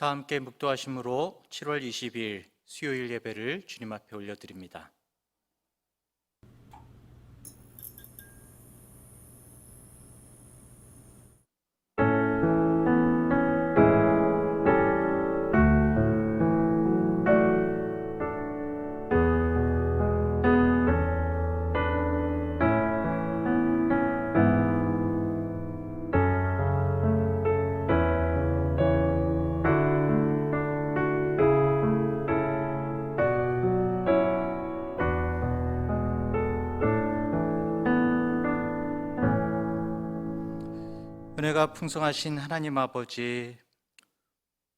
다 함께 묵도하심으로 7월 20일 수요일 예배를 주님 앞에 올려드립니다. 은혜가 풍성하신 하나님 아버지,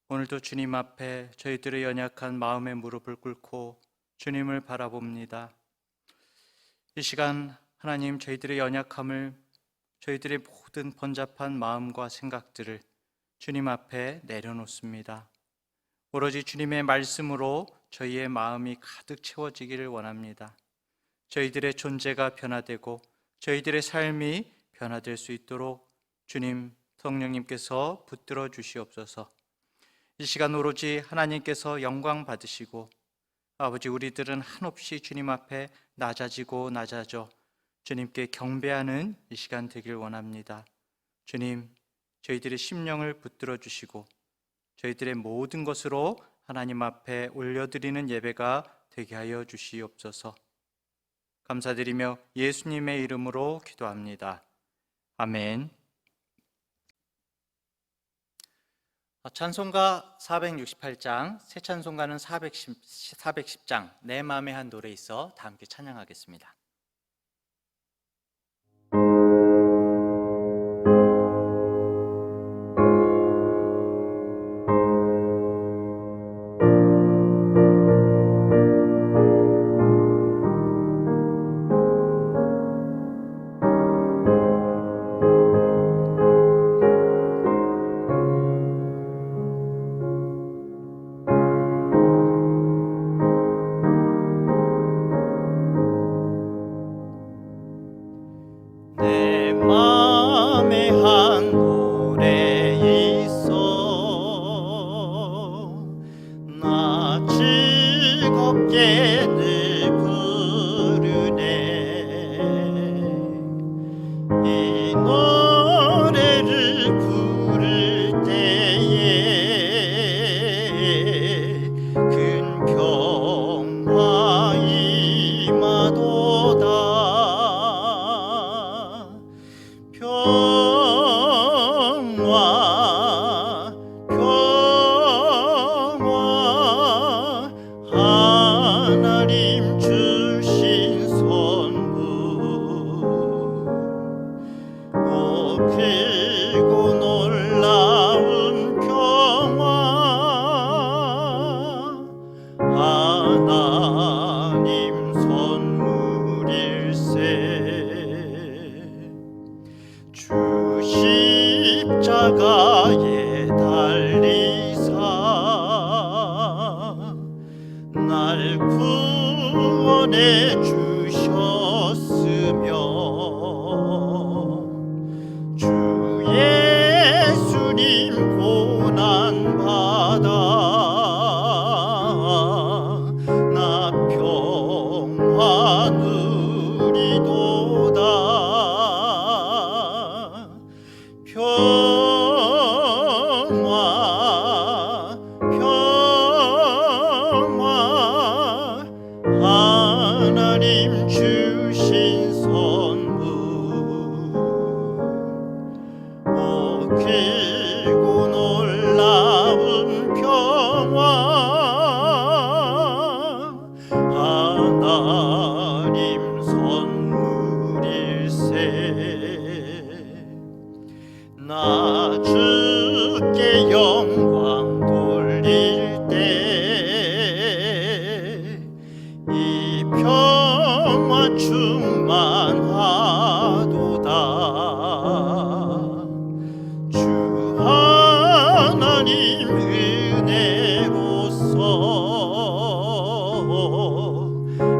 오늘도 주님 앞에 저희들의 연약한 마음의 무릎을 꿇고 주님을 바라봅니다. 이 시간 하나님, 저희들의 연약함을, 저희들의 모든 번잡한 마음과 생각들을 주님 앞에 내려놓습니다. 오로지 주님의 말씀으로 저희의 마음이 가득 채워지기를 원합니다. 저희들의 존재가 변화되고 저희들의 삶이 변화될 수 있도록 주님, 성령님께서 붙들어 주시옵소서. 이 시간 오로지 하나님께서 영광 받으시고, 아버지, 우리들은 한없이 주님 앞에 낮아지고 낮아져 주님께 경배하는 이 시간 되길 원합니다. 주님, 저희들의 심령을 붙들어 주시고 저희들의 모든 것으로 하나님 앞에 올려드리는 예배가 되게 하여 주시옵소서. 감사드리며 예수님의 이름으로 기도합니다. 아멘. 찬송가 468장, 새 찬송가는 410장, 내 맘에 한 노래 있어 다 함께 찬양하겠습니다. 십자가에 달리사 날 구원해 주셨으며 주 예수님 고난 받아 나 평화 누리도다. 하나님 주신 선물 길고 놀라운 평화 하나님 선물일세. 나 주께 영광 돌릴 때 이 평화 충만하도다. 주 하나님 은혜로서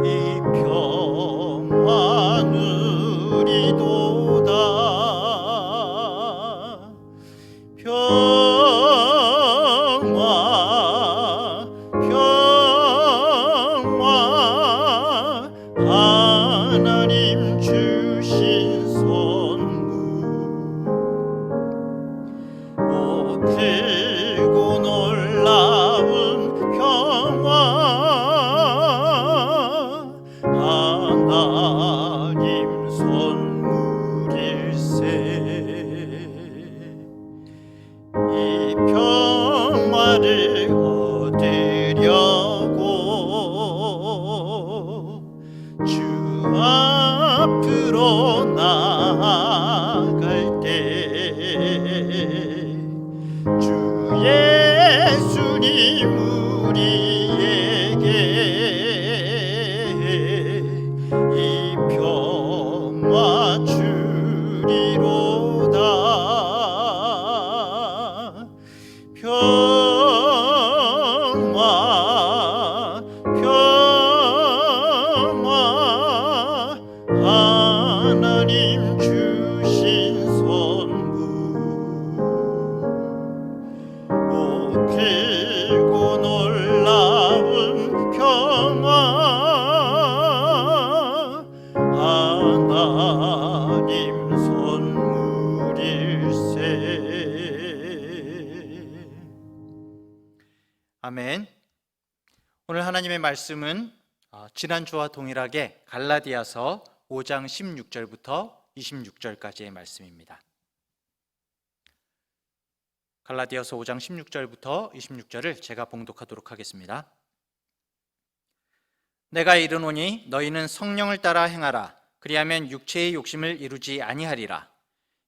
이 평화 누리도다. 평화 크고 놀라운 평화 하나님 선물일세. 이 평화를 얻으려고 주 앞으로 나아갈 때 주 예수님 우리에게 이 평화 주리로다. 평화 평화 하나님 주신 선물. 크고 놀라운 평화 하나님 선물일세. 아멘. 오늘 하나님의 말씀은 지난주와 동일하게 갈라디아서 5장 16절부터 26절까지의 말씀입니다. 갈라디아서 5장 16절부터 26절을 제가 봉독하도록 하겠습니다. 내가 이르노니 너희는 성령을 따라 행하라. 그리하면 육체의 욕심을 이루지 아니하리라.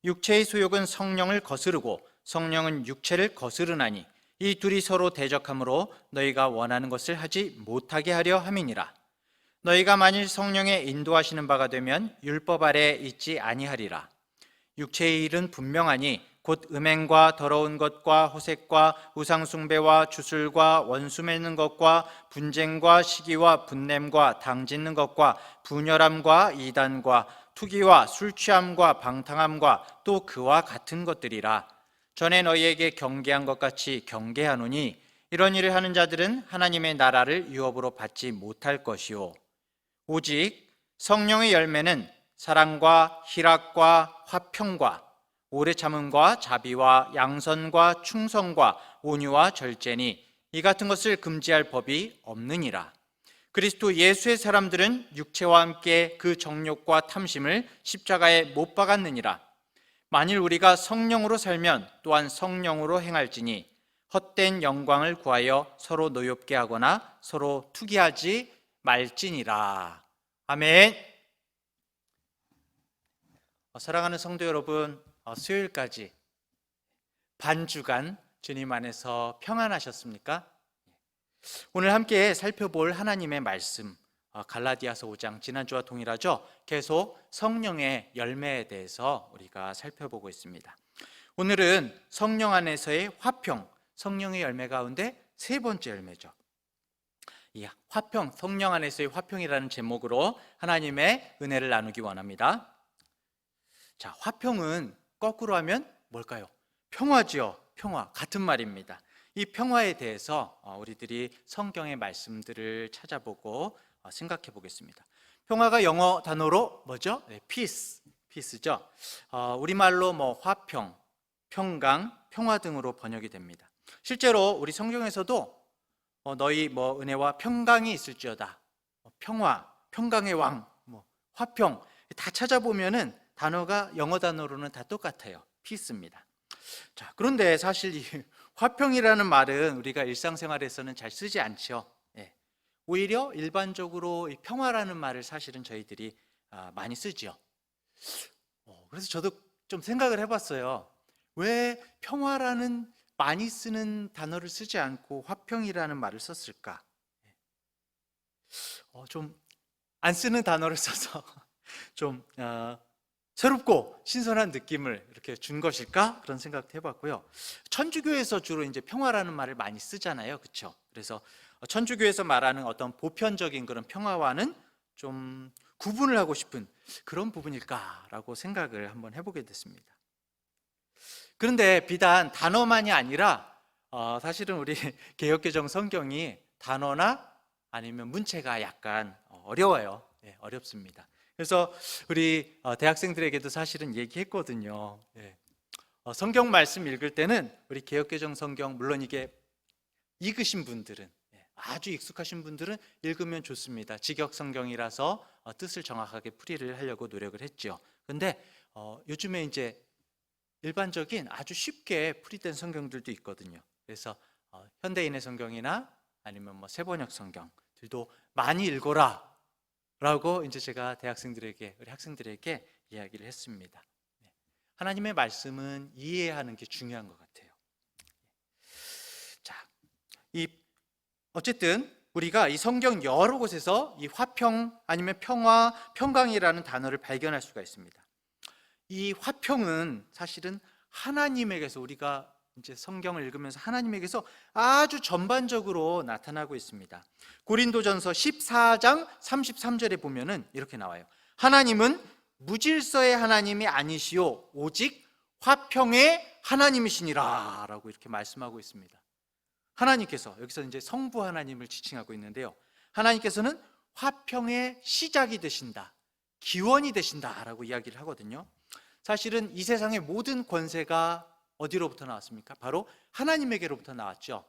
육체의 소욕은 성령을 거스르고 성령은 육체를 거스르나니 이 둘이 서로 대적하므로 너희가 원하는 것을 하지 못하게 하려 함이니라. 너희가 만일 성령의 인도하시는 바가 되면 율법 아래 있지 아니하리라. 육체의 일은 분명하니 곧 음행과 더러운 것과 호색과 우상숭배와 주술과 원수 맺는 것과 분쟁과 시기와 분냄과 당짓는 것과 분열함과 이단과 투기와 술취함과 방탕함과 또 그와 같은 것들이라. 전에 너희에게 경계한 것 같이 경계하노니 이런 일을 하는 자들은 하나님의 나라를 유업으로 받지 못할 것이요 오직 성령의 열매는 사랑과 희락과 화평과 오래 참음과 자비와 양선과 충성과 온유와 절제니 이 같은 것을 금지할 법이 없느니라. 그리스도 예수의 사람들은 육체와 함께 그 정욕과 탐심을 십자가에 못 박았느니라. 만일 우리가 성령으로 살면 또한 성령으로 행할지니 헛된 영광을 구하여 서로 노엽게 하거나 서로 투기하지 말지니라. 아멘. 사랑하는 성도 여러분, 수요일까지 반주간 주님 안에서 평안하셨습니까? 오늘 함께 살펴볼 하나님의 말씀, 갈라디아서 5장, 지난주와 동일하죠? 계속 성령의 열매에 대해서 우리가 살펴보고 있습니다. 오늘은 성령 안에서의 화평, 성령의 열매 가운데 세 번째 열매죠. 이 화평, 성령 안에서의 화평이라는 제목으로 하나님의 은혜를 나누기 원합니다. 자, 화평은 거꾸로 하면 뭘까요? 평화지요. 평화, 같은 말입니다. 이 평화에 대해서 우리들이 성경의 말씀들을 찾아보고 생각해 보겠습니다. 평화가 영어 단어로 뭐죠? 네, peace죠. 우리말로 화평, 평강, 평화 등으로 번역이 됩니다. 실제로 우리 성경에서도 너희 은혜와 평강이 있을지어다, 평화, 평강의 왕, 화평 다 찾아보면은 단어가 영어 단어로는 다 똑같아요. peace입니다. 자, 그런데 사실 이 화평이라는 말은 우리가 일상생활에서는 잘 쓰지 않죠. 오히려 일반적으로 이 평화라는 말을 사실은 저희들이 많이 쓰죠. 그래서 저도 좀 생각을 해봤어요. 왜 평화라는 많이 쓰는 단어를 쓰지 않고 화평이라는 말을 썼을까? 좀 안 쓰는 단어를 써서 좀 새롭고 신선한 느낌을 이렇게 준 것일까? 그런 생각도 해봤고요. 천주교에서 주로 이제 평화라는 말을 많이 쓰잖아요, 그렇죠? 그래서 천주교에서 말하는 어떤 보편적인 그런 평화와는 좀 구분을 하고 싶은 그런 부분일까라고 생각을 한번 해보게 됐습니다. 그런데 비단 단어만이 아니라 사실은 우리 개역개정 성경이 단어나 아니면 문체가 약간 어려워요. 어렵습니다. 그래서 우리 대학생들에게도 사실은 얘기했거든요. 성경 말씀 읽을 때는 우리 개역개정 성경 물론 이게 읽으신 분들은 아주 익숙하신 분들은 읽으면 좋습니다. 직역 성경이라서 뜻을 정확하게 풀이를 하려고 노력을 했죠. 근데 요즘에 이제 일반적인 아주 쉽게 풀이된 성경들도 있거든요. 그래서 현대인의 성경이나 아니면 뭐 세번역 성경들도 많이 읽어라 라고 이제 제가 대학생들에게, 우리 학생들에게 이야기를 했습니다. 하나님의 말씀은 이해하는 게 중요한 것 같아요. 자, 어쨌든 우리가 이 성경 여러 곳에서 이 화평 아니면 평화, 평강이라는 단어를 발견할 수가 있습니다. 이 화평은 사실은 하나님에게서, 우리가 이제 성경을 읽으면서 하나님에게서 아주 전반적으로 나타나고 있습니다. 고린도전서 14장 33절에 보면은 이렇게 나와요. 하나님은 무질서의 하나님이 아니시오 오직 화평의 하나님이시니라 라고 이렇게 말씀하고 있습니다. 하나님께서, 여기서 이제 성부 하나님을 지칭하고 있는데요, 하나님께서는 화평의 시작이 되신다, 기원이 되신다 라고 이야기를 하거든요. 사실은 이 세상의 모든 권세가 어디로부터 나왔습니까? 바로 하나님에게로부터 나왔죠.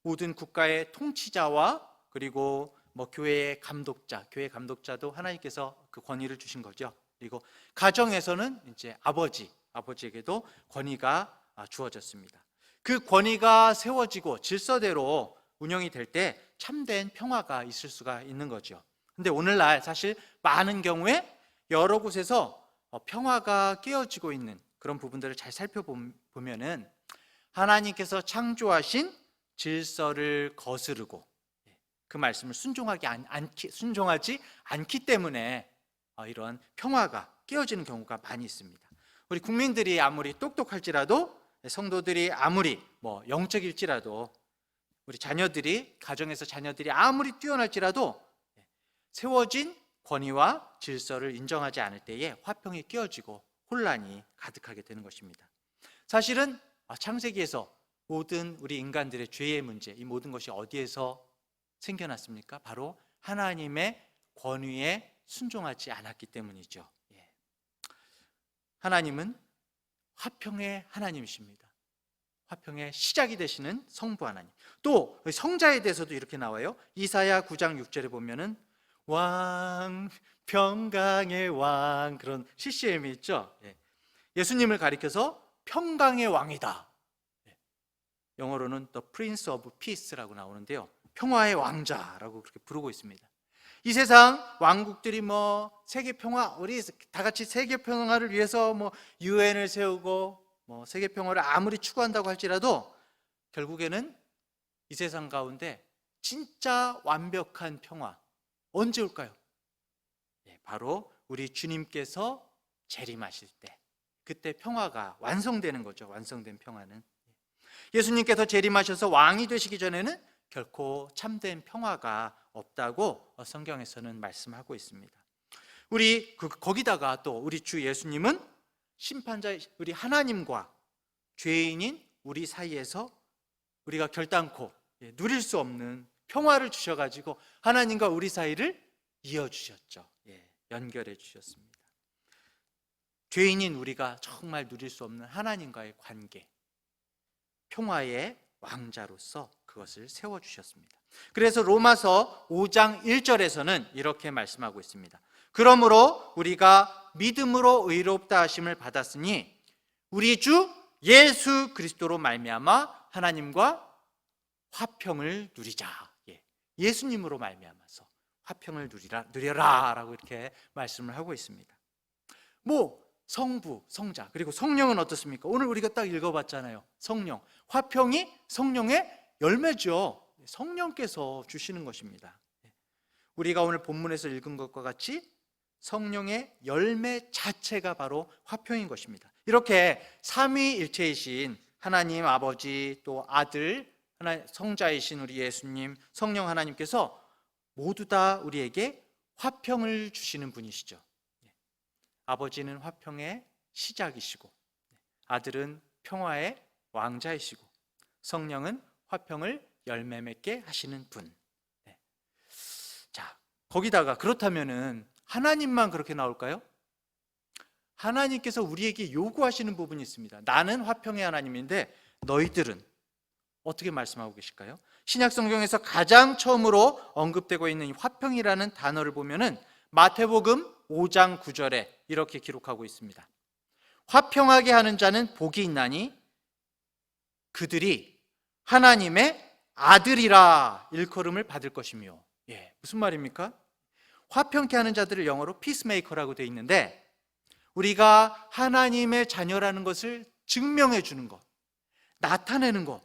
모든 국가의 통치자와 그리고 뭐 교회의 감독자, 교회 감독자도 하나님께서 그 권위를 주신 거죠. 그리고 가정에서는 이제 아버지에게도 권위가 주어졌습니다. 그 권위가 세워지고 질서대로 운영이 될 때 참된 평화가 있을 수가 있는 거죠. 근데 오늘날 사실 많은 경우에 여러 곳에서 평화가 깨어지고 있는 그런 부분들을 잘 살펴보면은 하나님께서 창조하신 질서를 거스르고 그 말씀을 순종하지 않기 때문에 이런 평화가 깨어지는 경우가 많이 있습니다. 우리 국민들이 아무리 똑똑할지라도, 성도들이 아무리 영적일지라도, 우리 가정에서 자녀들이 아무리 뛰어날지라도 세워진 권위와 질서를 인정하지 않을 때에 화평이 깨어지고 혼란이 가득하게 되는 것입니다. 사실은 창세기에서 모든 우리 인간들의 죄의 문제, 이 모든 것이 어디에서 생겨났습니까? 바로 하나님의 권위에 순종하지 않았기 때문이죠. 하나님은 화평의 하나님이십니다. 화평의 시작이 되시는 성부 하나님. 또 성자에 대해서도 이렇게 나와요. 이사야 9장 6절에 보면은 왕, 평강의 왕, 그런 CCM이 있죠. 예수님을 가리켜서 평강의 왕이다. 영어로는 The Prince of Peace라고 나오는데요, 평화의 왕자라고 그렇게 부르고 있습니다. 이 세상 왕국들이 세계 평화, 우리 다 같이 세계 평화를 위해서 유엔을 세우고 세계 평화를 아무리 추구한다고 할지라도 결국에는 이 세상 가운데 진짜 완벽한 평화 언제 올까요? 바로 우리 주님께서 재림하실 때, 그때 평화가 완성되는 거죠. 완성된 평화는. 예수님께서 재림하셔서 왕이 되시기 전에는 결코 참된 평화가 없다고 성경에서는 말씀하고 있습니다. 거기다가 또 우리 주 예수님은 심판자, 우리 하나님과 죄인인 우리 사이에서 우리가 결단코 누릴 수 없는 평화를 주셔가지고 하나님과 우리 사이를 이어주셨죠. 연결해 주셨습니다. 죄인인 우리가 정말 누릴 수 없는 하나님과의 관계, 평화의 왕자로서 그것을 세워주셨습니다. 그래서 로마서 5장 1절에서는 이렇게 말씀하고 있습니다. 그러므로 우리가 믿음으로 의롭다 하심을 받았으니 우리 주 예수 그리스도로 말미암아 하나님과 화평을 누리자. 예수님으로 말미암아서 화평을 누려라 라고 이렇게 말씀을 하고 있습니다. 성부, 성자, 그리고 성령은 어떻습니까? 오늘 우리가 딱 읽어봤잖아요. 성령, 화평이 성령의 열매죠. 성령께서 주시는 것입니다. 우리가 오늘 본문에서 읽은 것과 같이 성령의 열매 자체가 바로 화평인 것입니다. 이렇게 삼위일체이신 하나님 아버지, 또 아들, 성자이신 우리 예수님, 성령 하나님께서 모두 다 우리에게 화평을 주시는 분이시죠. 아버지는 화평의 시작이시고, 아들은 평화의 왕자이시고, 성령은 화평을 열매 맺게 하시는 분. 자, 거기다가 그렇다면은 하나님만 그렇게 나올까요? 하나님께서 우리에게 요구하시는 부분이 있습니다. 나는 화평의 하나님인데 너희들은 어떻게 말씀하고 계실까요? 신약 성경에서 가장 처음으로 언급되고 있는 이 화평이라는 단어를 보면은 마태복음 5장 9절에 이렇게 기록하고 있습니다. 화평하게 하는 자는 복이 있나니 그들이 하나님의 아들이라 일컬음을 받을 것이며. 무슨 말입니까? 화평케 하는 자들을 영어로 피스메이커라고 되어 있는데, 우리가 하나님의 자녀라는 것을 증명해 주는 것, 나타내는 것,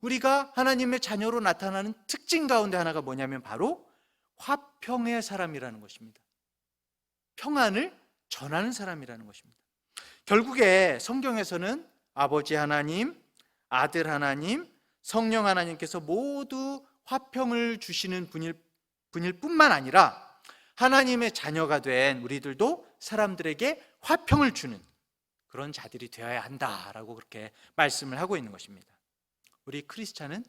우리가 하나님의 자녀로 나타나는 특징 가운데 하나가 뭐냐면 바로 화평의 사람이라는 것입니다. 평안을 전하는 사람이라는 것입니다. 결국에 성경에서는 아버지 하나님, 아들 하나님, 성령 하나님께서 모두 화평을 주시는 분일 뿐만 아니라 하나님의 자녀가 된 우리들도 사람들에게 화평을 주는 그런 자들이 되어야 한다라고 그렇게 말씀을 하고 있는 것입니다. 우리 크리스찬은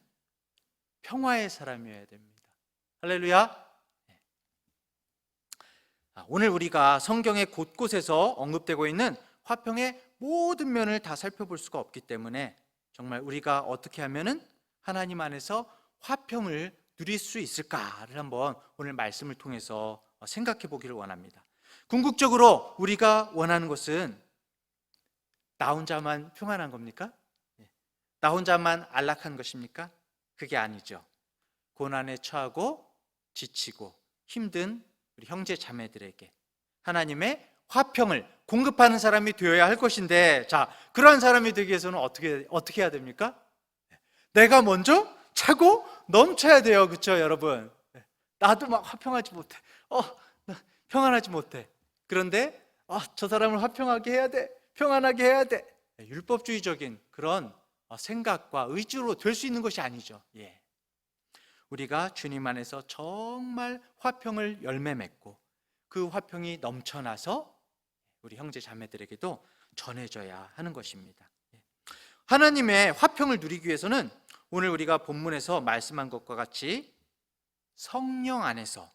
평화의 사람이어야 됩니다. 할렐루야. 오늘 우리가 성경의 곳곳에서 언급되고 있는 화평의 모든 면을 다 살펴볼 수가 없기 때문에 정말 우리가 어떻게 하면은 하나님 안에서 화평을 누릴 수 있을까를 한번 오늘 말씀을 통해서 생각해 보기를 원합니다. 궁극적으로 우리가 원하는 것은 나 혼자만 평안한 겁니까? 나 혼자만 안락한 것입니까? 그게 아니죠. 고난에 처하고 지치고 힘든 우리 형제 자매들에게 하나님의 화평을 공급하는 사람이 되어야 할 것인데, 자, 그러한 사람이 되기 위해서는 어떻게 해야 됩니까? 내가 먼저 차고 넘쳐야 돼요. 그렇죠, 여러분? 나도 막 화평하지 못해. 나 평안하지 못해. 그런데 저 사람을 화평하게 해야 돼. 평안하게 해야 돼. 율법주의적인 그런 생각과 의지로 될 수 있는 것이 아니죠. 우리가 주님 안에서 정말 화평을 열매 맺고 그 화평이 넘쳐나서 우리 형제 자매들에게도 전해져야 하는 것입니다. 하나님의 화평을 누리기 위해서는 오늘 우리가 본문에서 말씀한 것과 같이 성령 안에서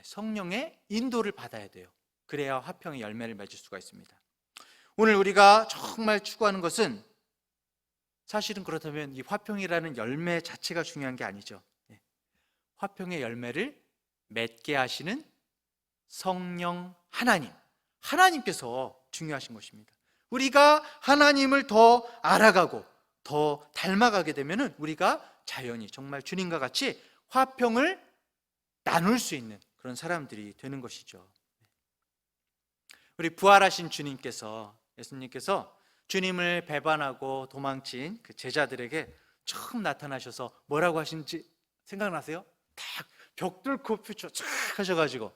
성령의 인도를 받아야 돼요. 그래야 화평의 열매를 맺을 수가 있습니다. 오늘 우리가 정말 추구하는 것은 사실은 그렇다면 이 화평이라는 열매 자체가 중요한 게 아니죠. 화평의 열매를 맺게 하시는 성령 하나님께서 중요하신 것입니다. 우리가 하나님을 더 알아가고 더 닮아가게 되면 우리가 자연히 정말 주님과 같이 화평을 나눌 수 있는 그런 사람들이 되는 것이죠. 우리 부활하신 예수님께서 주님을 배반하고 도망친 그 제자들에게 처음 나타나셔서 뭐라고 하신지 생각나세요? 딱 벽 뚫고 퓨처 쫙 하셔가지고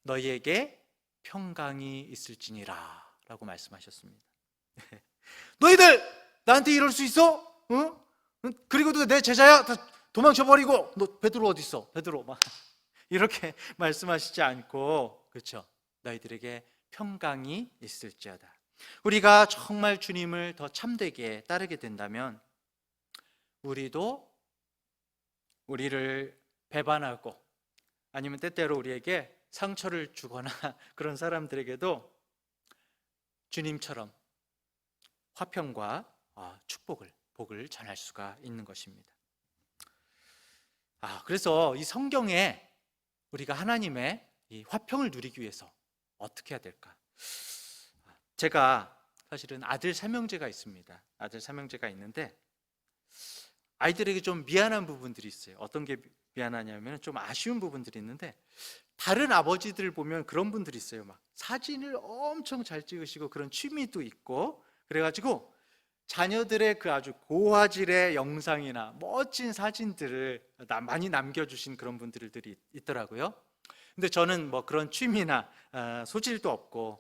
너희에게 평강이 있을지니라 라고 말씀하셨습니다. 너희들 나한테 이럴 수 있어? 응? 그리고 내 제자야? 다 도망쳐버리고 너 베드로 어디 있어? 베드로 막 이렇게 말씀하시지 않고, 그렇죠? 너희들에게 평강이 있을지어다. 우리가 정말 주님을 더 참되게 따르게 된다면 우리도 우리를 배반하고 아니면 때때로 우리에게 상처를 주거나 그런 사람들에게도 주님처럼 화평과 복을 전할 수가 있는 것입니다. 그래서 이 성경에 우리가 하나님의 이 화평을 누리기 위해서 어떻게 해야 될까? 제가 사실은 아들 삼형제가 있습니다. 아들 삼형제가 있는데 아이들에게 좀 미안한 부분들이 있어요. 어떤 게 미안하냐면 좀 아쉬운 부분들이 있는데, 다른 아버지들 보면 그런 분들이 있어요. 막 사진을 엄청 잘 찍으시고 그런 취미도 있고, 그래가지고 자녀들의 그 아주 고화질의 영상이나 멋진 사진들을 많이 남겨주신 그런 분들이 있더라고요. 근데 저는 뭐 그런 취미나 소질도 없고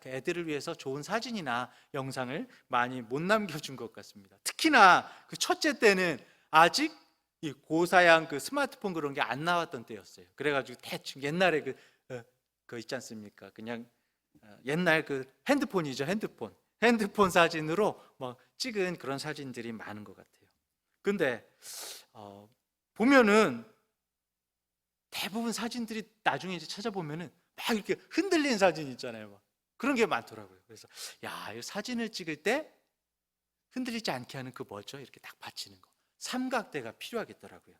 애들을 위해서 좋은 사진이나 영상을 많이 못 남겨준 것 같습니다. 특히나 그 첫째 때는 아직 이 고사양 그 스마트폰 그런 게 안 나왔던 때였어요. 그래가지고 대충 옛날에 그 있지 않습니까? 그냥 옛날 그 핸드폰이죠, 핸드폰 사진으로 막 찍은 그런 사진들이 많은 것 같아요. 근데 보면은 대부분 사진들이 나중에 이제 찾아보면은 막 이렇게 흔들린 사진 있잖아요. 막 그런 게 많더라고요. 그래서 이 사진을 찍을 때 흔들리지 않게 하는 그 뭐죠? 이렇게 딱 받치는 거. 삼각대가 필요하겠더라고요.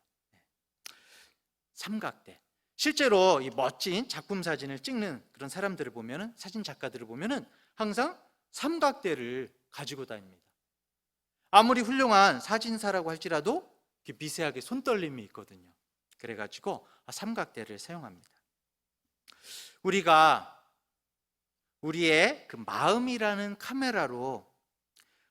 삼각대. 실제로 이 멋진 작품 사진을 찍는 그런 사람들을 보면은, 사진 작가들을 보면은 항상 삼각대를 가지고 다닙니다. 아무리 훌륭한 사진사라고 할지라도 미세하게 손떨림이 있거든요. 그래가지고 삼각대를 사용합니다. 우리가 우리의 그 마음이라는 카메라로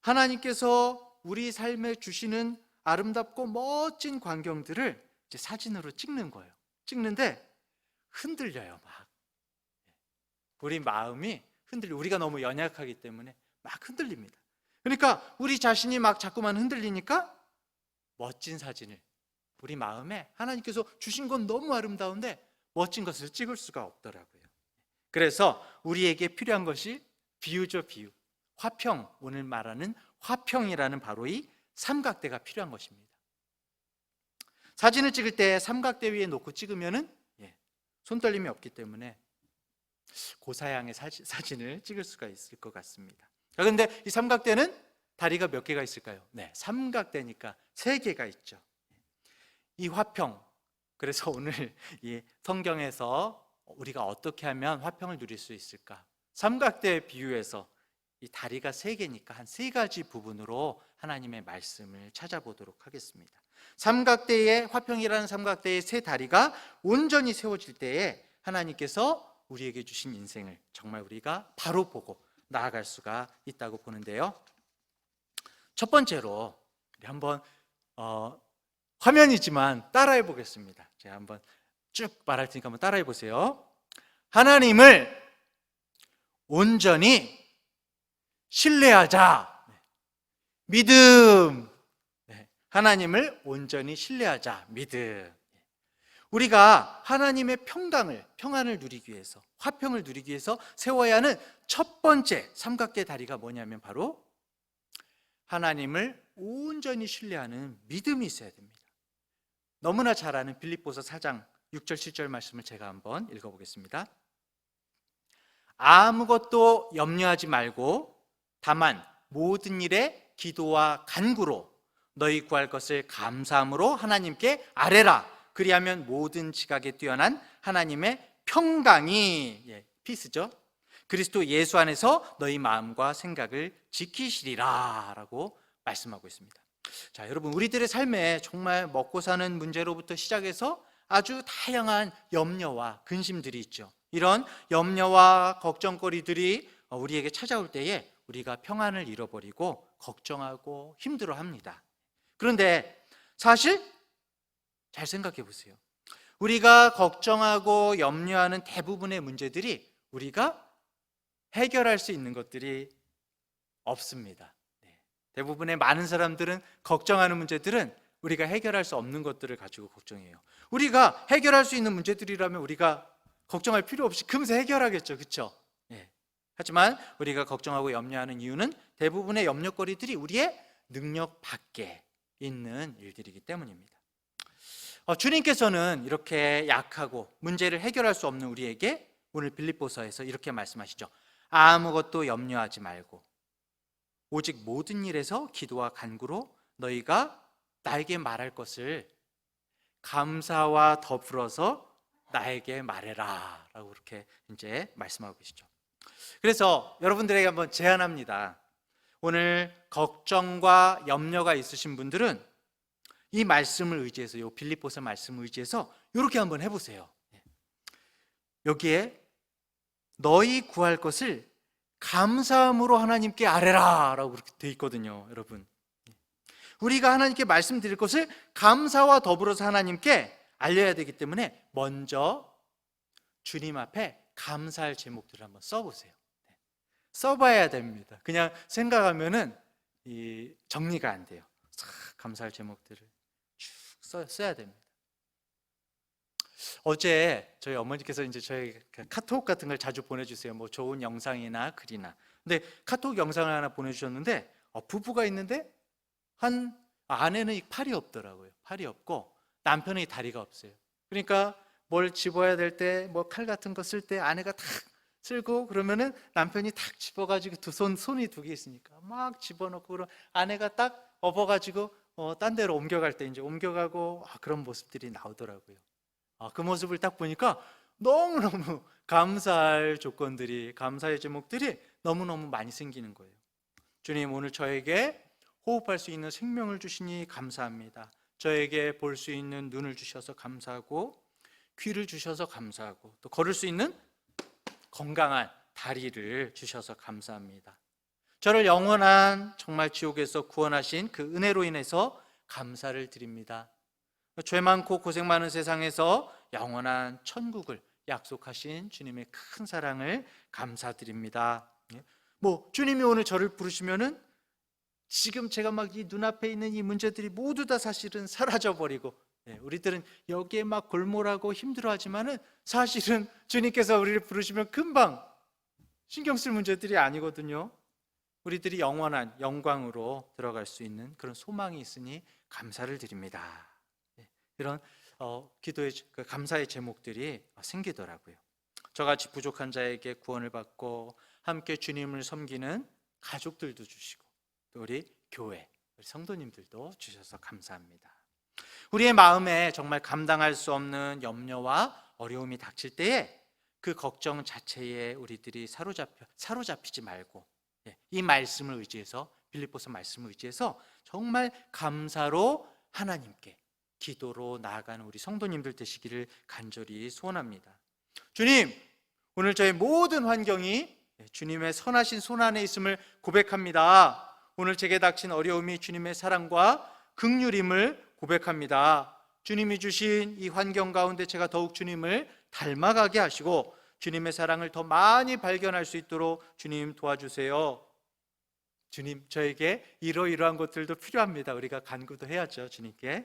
하나님께서 우리 삶에 주시는 아름답고 멋진 광경들을 이제 사진으로 찍는 거예요. 찍는데 흔들려요, 막. 우리 마음이 흔들려. 우리가 너무 연약하기 때문에 막 흔들립니다. 그러니까 우리 자신이 막 자꾸만 흔들리니까 멋진 사진을, 우리 마음에 하나님께서 주신 건 너무 아름다운데 멋진 것을 찍을 수가 없더라고요. 그래서 우리에게 필요한 것이 비유죠, 비유. 화평, 오늘 말하는 화평이라는 바로 이 삼각대가 필요한 것입니다. 사진을 찍을 때 삼각대 위에 놓고 찍으면은 손떨림이 없기 때문에 고사양의 사진을 찍을 수가 있을 것 같습니다. 그런데 이 삼각대는 다리가 몇 개가 있을까요? 네, 삼각대니까 3개가 있죠. 이 화평, 그래서 오늘 이 성경에서 우리가 어떻게 하면 화평을 누릴 수 있을까? 삼각대에 비유해서 이 다리가 3개니까 한 3가지 부분으로 하나님의 말씀을 찾아보도록 하겠습니다. 삼각대의, 화평이라는 삼각대의 3다리가 온전히 세워질 때에 하나님께서 우리에게 주신 인생을 정말 우리가 바로 보고 나아갈 수가 있다고 보는데요. 첫 번째로 우리 한번 화면이지만 따라해 보겠습니다. 제가 한번 쭉 말할 테니까 한번 따라해 보세요. 하나님을 온전히 신뢰하자. 믿음. 하나님을 온전히 신뢰하자. 믿음. 우리가 하나님의 평안을 누리기 위해서, 화평을 누리기 위해서 세워야 하는 첫 번째 삼각대 다리가 뭐냐면 바로 하나님을 온전히 신뢰하는 믿음이 있어야 됩니다. 너무나 잘 아는 빌립보서 4장 6절 7절 말씀을 제가 한번 읽어보겠습니다. 아무것도 염려하지 말고 다만 모든 일에 기도와 간구로 너희 구할 것을 감사함으로 하나님께 아뢰라. 그리하면 모든 지각에 뛰어난 하나님의 평강이, 피스죠, 그리스도 예수 안에서 너희 마음과 생각을 지키시리라 라고 말씀하고 있습니다. 자, 여러분, 우리들의 삶에 정말 먹고 사는 문제로부터 시작해서 아주 다양한 염려와 근심들이 있죠. 이런 염려와 걱정거리들이 우리에게 찾아올 때에 우리가 평안을 잃어버리고 걱정하고 힘들어합니다. 그런데 사실 잘 생각해 보세요. 우리가 걱정하고 염려하는 대부분의 문제들이 우리가 해결할 수 있는 것들이 없습니다. 대부분의 많은 사람들은 걱정하는 문제들은 우리가 해결할 수 없는 것들을 가지고 걱정해요. 우리가 해결할 수 있는 문제들이라면 우리가 걱정할 필요 없이 금세 해결하겠죠, 그렇죠? 하지만 우리가 걱정하고 염려하는 이유는 대부분의 염려거리들이 우리의 능력 밖에 있는 일들이기 때문입니다. 주님께서는 이렇게 약하고 문제를 해결할 수 없는 우리에게 오늘 빌립보서에서 이렇게 말씀하시죠. 아무것도 염려하지 말고 오직 모든 일에서 기도와 간구로 너희가 나에게 말할 것을 감사와 더불어서 나에게 말해라 라고 그렇게 이제 말씀하고 계시죠. 그래서 여러분들에게 한번 제안합니다. 오늘 걱정과 염려가 있으신 분들은 이 말씀을 의지해서, 이 빌립보서 말씀을 의지해서 이렇게 한번 해보세요. 여기에 너희 구할 것을 감사함으로 하나님께 아뢰라 라고 그렇게 돼 있거든요. 여러분, 우리가 하나님께 말씀드릴 것을 감사와 더불어서 하나님께 알려야 되기 때문에 먼저 주님 앞에 감사할 제목들을 한번 써보세요. 써봐야 됩니다. 그냥 생각하면은 정리가 안 돼요. 감사할 제목들을 쭉 써야 됩니다. 어제 저희 어머니께서 이제 저희 카톡 같은 걸 자주 보내주세요. 뭐 좋은 영상이나 글이나. 근데 카톡 영상을 하나 보내주셨는데 부부가 있는데 아내는 팔이 없더라고요. 팔이 없고 남편의 다리가 없어요. 그러니까 뭘 집어야 될 때, 뭐 칼 같은 거 쓸 때 아내가 다 쓸고 그러면은 남편이 탁 집어가지고 손이 두 개 있으니까 막 집어넣고, 그럼 아내가 딱 업어가지고 딴 데로 옮겨갈 때 이제 옮겨가고, 그런 모습들이 나오더라고요. 그 모습을 딱 보니까 너무너무 감사할 조건들이, 감사의 제목들이 너무너무 많이 생기는 거예요. 주님, 오늘 저에게 호흡할 수 있는 생명을 주시니 감사합니다. 저에게 볼 수 있는 눈을 주셔서 감사하고, 귀를 주셔서 감사하고, 또 걸을 수 있는 건강한 다리를 주셔서 감사합니다. 저를 영원한 정말 지옥에서 구원하신 그 은혜로 인해서 감사를 드립니다. 죄 많고 고생 많은 세상에서 영원한 천국을 약속하신 주님의 큰 사랑을 감사드립니다. 주님이 오늘 저를 부르시면은 지금 제가 막 이 눈앞에 있는 이 문제들이 모두 다 사실은 사라져 버리고, 우리들은 여기에 막 골몰하고 힘들어하지만은 사실은 주님께서 우리를 부르시면 금방 신경 쓸 문제들이 아니거든요. 우리들이 영원한 영광으로 들어갈 수 있는 그런 소망이 있으니 감사를 드립니다. 이런 기도의 감사의 제목들이 생기더라고요. 저같이 부족한 자에게 구원을 받고 함께 주님을 섬기는 가족들도 주시고, 또 우리 교회, 우리 성도님들도 주셔서 감사합니다. 우리의 마음에 정말 감당할 수 없는 염려와 어려움이 닥칠 때에 그 걱정 자체에 우리들이 사로잡히지 말고, 이 말씀을 의지해서, 빌립보서 말씀을 의지해서 정말 감사로 하나님께 기도로 나아가는 우리 성도님들 되시기를 간절히 소원합니다. 주님, 오늘 저의 모든 환경이 주님의 선하신 손 안에 있음을 고백합니다. 오늘 제게 닥친 어려움이 주님의 사랑과 긍휼임을 고백합니다. 주님이 주신 이 환경 가운데 제가 더욱 주님을 닮아가게 하시고 주님의 사랑을 더 많이 발견할 수 있도록 주님 도와주세요. 주님, 저에게 이러이러한 것들도 필요합니다. 우리가 간구도 해야죠, 주님께.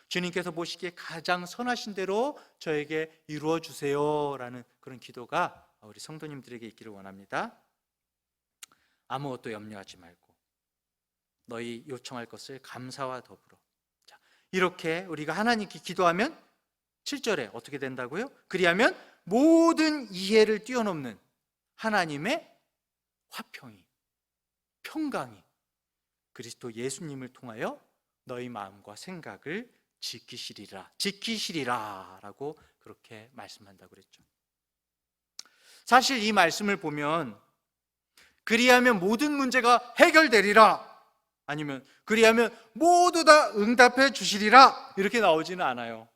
주님께서 보시기에 가장 선하신 대로 저에게 이루어 주세요 라는 그런 기도가 우리 성도님들에게 있기를 원합니다. 아무것도 염려하지 말고 너희 요청할 것을 감사와 더불어. 이렇게 우리가 하나님께 기도하면 7절에 어떻게 된다고요? 그리하면 모든 이해를 뛰어넘는 하나님의 화평이, 평강이 그리스도 예수님을 통하여 너희 마음과 생각을 지키시리라 라고 그렇게 말씀한다고 그랬죠. 사실 이 말씀을 보면 그리하면 모든 문제가 해결되리라, 아니면 그리하면 모두 다 응답해 주시리라 이렇게 나오지는 않아요.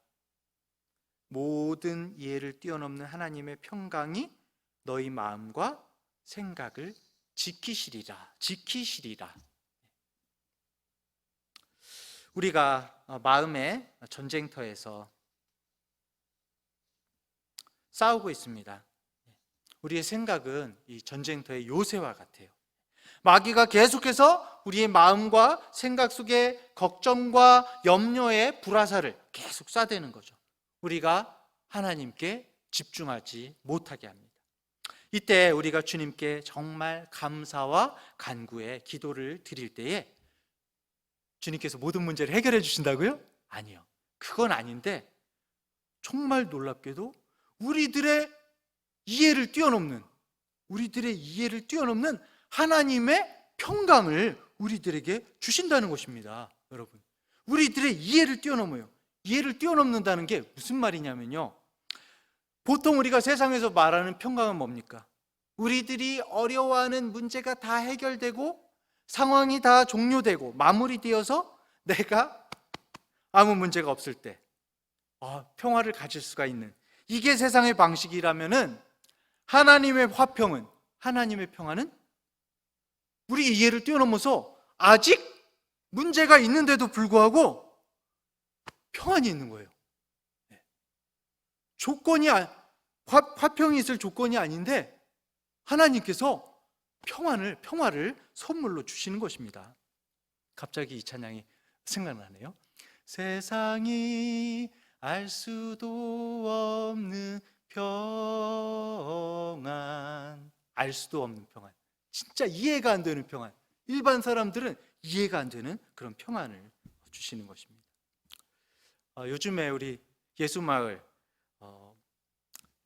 모든 이해를 뛰어넘는 하나님의 평강이 너희 마음과 생각을 지키시리라. 우리가 마음의 전쟁터에서 싸우고 있습니다. 우리의 생각은 이 전쟁터의 요새와 같아요. 마귀가 계속해서 우리의 마음과 생각 속에 걱정과 염려의 불화살을 계속 쏴대는 거죠. 우리가 하나님께 집중하지 못하게 합니다. 이때 우리가 주님께 정말 감사와 간구의 기도를 드릴 때에 주님께서 모든 문제를 해결해 주신다고요? 아니요. 그건 아닌데 정말 놀랍게도 우리들의 이해를 뛰어넘는 하나님의 평강을 우리들에게 주신다는 것입니다. 여러분, 우리들의 이해를 뛰어넘어요. 이해를 뛰어넘는다는 게 무슨 말이냐면요, 보통 우리가 세상에서 말하는 평강은 뭡니까? 우리들이 어려워하는 문제가 다 해결되고 상황이 다 종료되고 마무리되어서 내가 아무 문제가 없을 때 평화를 가질 수가 있는, 이게 세상의 방식이라면은 하나님의 평화는 우리 이해를 뛰어넘어서 아직 문제가 있는데도 불구하고 평안이 있는 거예요. 화평이 있을 조건이 아닌데 하나님께서 평화를 선물로 주시는 것입니다. 갑자기 이 찬양이 생각나네요. 세상이 알 수도 없는 평안, 알 수도 없는 평안, 진짜 이해가 안 되는 평안, 일반 사람들은 이해가 안 되는 그런 평안을 주시는 것입니다. 요즘에 우리 예수마을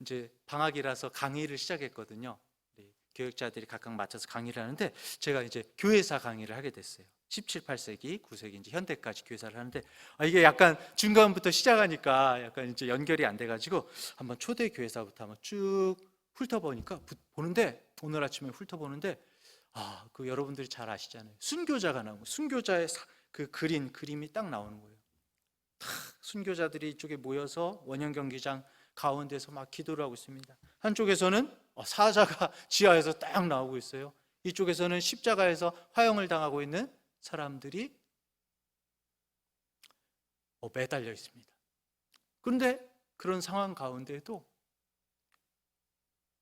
이제 방학이라서 강의를 시작했거든요. 우리 교육자들이 각각 맡아서 강의를 하는데 제가 이제 교회사 강의를 하게 됐어요. 17, 8세기, 9세기 이제 현대까지 교회사를 하는데 이게 약간 중간부터 시작하니까 약간 이제 연결이 안 돼가지고 한번 초대 교회사부터 한번 쭉 훑어보니까 보는데 오늘 아침에 훑어보는데 그 여러분들이 잘 아시잖아요. 순교자가 나오고 순교자의 그 그림이 딱 나오는 거예요. 순교자들이 이쪽에 모여서 원형 경기장 가운데서 막 기도를 하고 있습니다. 한쪽에서는 사자가 지하에서 딱 나오고 있어요. 이쪽에서는 십자가에서 화형을 당하고 있는 사람들이 매달려 있습니다. 그런데 그런 상황 가운데에도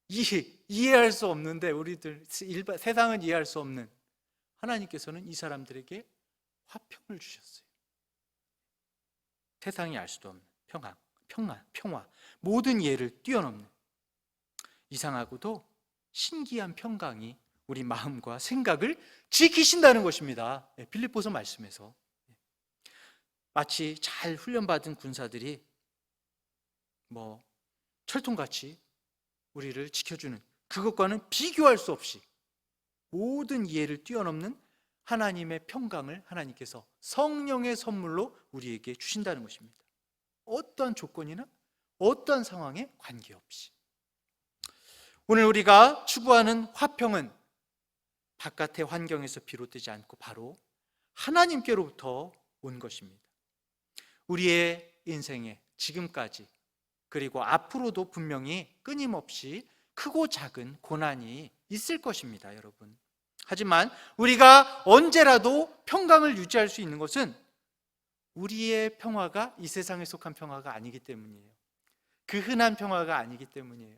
이해할 수 없는데 우리들 세상은 이해할 수 없는 하나님께서는 이 사람들에게 화평을 주셨어요. 세상이 알 수도 없는 평화, 모든 이해를 뛰어넘는 이상하고도 신기한 평강이 우리 마음과 생각을 지키신다는 것입니다. 빌립보서 말씀에서 마치 잘 훈련받은 군사들이 철통같이 우리를 지켜주는 그것과는 비교할 수 없이 모든 이해를 뛰어넘는 하나님의 평강을 하나님께서 성령의 선물로 우리에게 주신다는 것입니다. 어떠한 조건이나 어떠한 상황에 관계없이. 오늘 우리가 추구하는 화평은 바깥의 환경에서 비롯되지 않고 바로 하나님께로부터 온 것입니다. 우리의 인생에 지금까지 그리고 앞으로도 분명히 끊임없이 크고 작은 고난이 있을 것입니다, 여러분. 하지만 우리가 언제라도 평강을 유지할 수 있는 것은 우리의 평화가 이 세상에 속한 평화가 아니기 때문이에요. 그 흔한 평화가 아니기 때문이에요.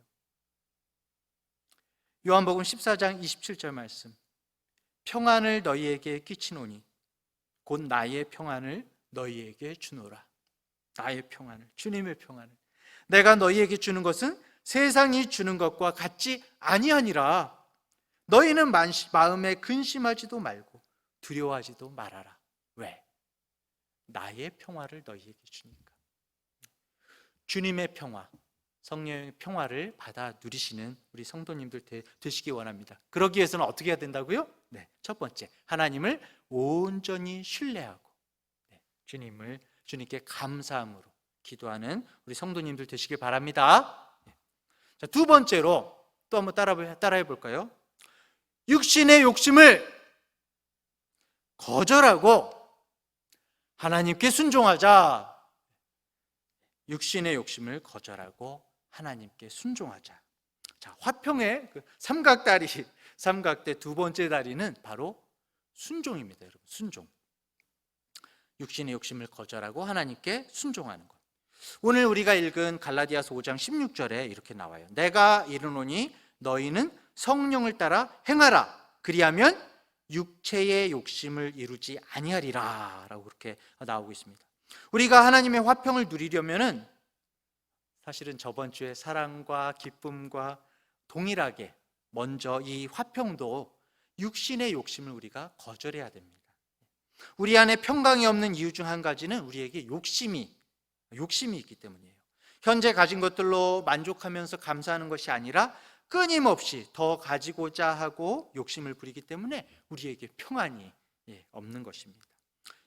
요한복음 14장 27절 말씀, 평안을 너희에게 끼치노니 곧 나의 평안을 너희에게 주노라. 나의 평안을, 주님의 평안을 내가 너희에게 주는 것은 세상이 주는 것과 같지 아니하니라. 너희는 마음에 근심하지도 말고 두려워하지도 말아라. 왜? 나의 평화를 너희에게 주니까. 주님의 평화, 성령의 평화를 받아 누리시는 우리 성도님들 되시기 원합니다. 그러기 위해서는 어떻게 해야 된다고요? 첫 번째, 하나님을 온전히 신뢰하고 주님께 감사함으로 기도하는 우리 성도님들 되시길 바랍니다. 자, 두 번째로 또 한번 따라해 볼까요? 육신의 욕심을 거절하고 하나님께 순종하자. 육신의 욕심을 거절하고 하나님께 순종하자. 자, 화평의 그 삼각대 두 번째 다리는 바로 순종입니다, 여러분. 순종. 육신의 욕심을 거절하고 하나님께 순종하는 것. 오늘 우리가 읽은 갈라디아서 5장 16절에 이렇게 나와요. 내가 이르노니 너희는 성령을 따라 행하라. 그리하면 육체의 욕심을 이루지 아니하리라 라고 그렇게 나오고 있습니다. 우리가 하나님의 화평을 누리려면은 사실은 저번 주에 사랑과 기쁨과 동일하게 먼저 이 화평도 육신의 욕심을 우리가 거절해야 됩니다. 우리 안에 평강이 없는 이유 중 한 가지는 우리에게 욕심이 있기 때문이에요. 현재 가진 것들로 만족하면서 감사하는 것이 아니라 끊임없이 더 가지고자 하고 욕심을 부리기 때문에 우리에게 평안이 없는 것입니다.